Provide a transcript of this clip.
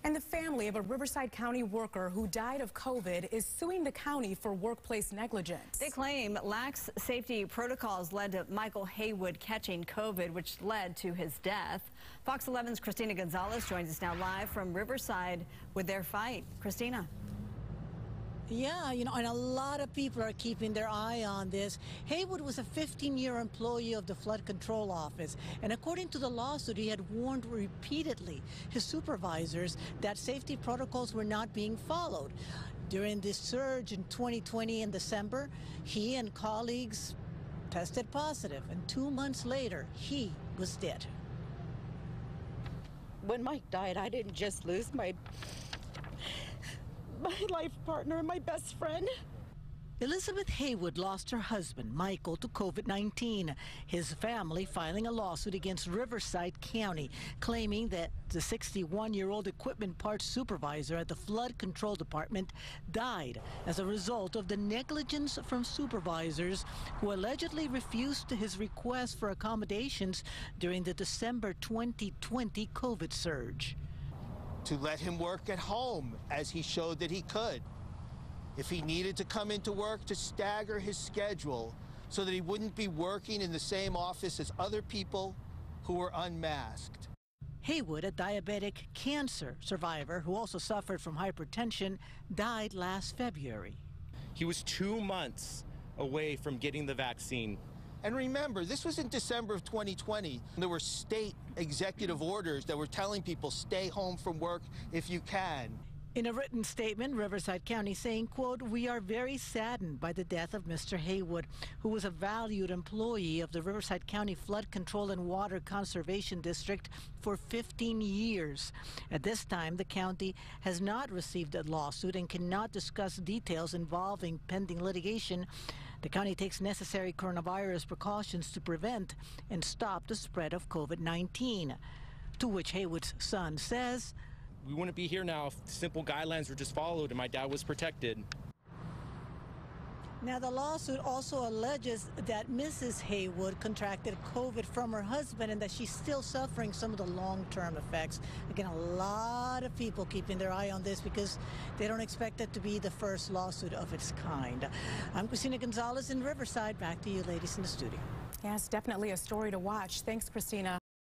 And the family of a Riverside County worker who died of COVID is suing the county for workplace negligence. They claim lax safety protocols led to Michael Haywood catching COVID, which led to his death. Fox 11's Christina Gonzalez joins us now live from Riverside with their fight. Christina. Yeah, and a lot of people are keeping their eye on this. Haywood was a 15-year employee of the Flood Control Office, and according to the lawsuit, he had warned repeatedly his supervisors that safety protocols were not being followed. During this surge in 2020 in December, he and colleagues tested positive, and 2 months later, he was dead. When Mike died, I didn't just lose my life partner and my best friend. Elizabeth Haywood lost her husband, Michael, to COVID-19. His family filing a lawsuit against Riverside County, claiming that the 61-year-old equipment parts supervisor at the Flood Control Department died as a result of the negligence from supervisors who allegedly refused his request for accommodations during the December 2020 COVID surge. To let him work at home as he showed that he could. If he needed to come into work, to stagger his schedule so that he wouldn't be working in the same office as other people who were unmasked. Haywood, a diabetic cancer survivor who also suffered from hypertension, died last February. He was 2 months away from getting the vaccine. And remember, this was in December of 2020. There were state executive orders that were telling people stay home from work if you can. In a written statement, Riverside County saying, quote, "We are very saddened by the death of Mr. Haywood, who was a valued employee of the Riverside County Flood Control and Water Conservation District for 15 years. At this time, the county has not received a lawsuit and cannot discuss details involving pending litigation. The county takes necessary coronavirus precautions to prevent and stop the spread of COVID-19. To which Haywood's son says, "We wouldn't be here now if simple guidelines were just followed and my dad was protected." Now, the lawsuit also alleges that Mrs. Haywood contracted COVID from her husband and that she's still suffering some of the long-term effects. Again, a lot of people keeping their eye on this because they don't expect it to be the first lawsuit of its kind. I'm Christina Gonzalez in Riverside. Back to you ladies in the studio. Yes, definitely a story to watch. Thanks, Christina.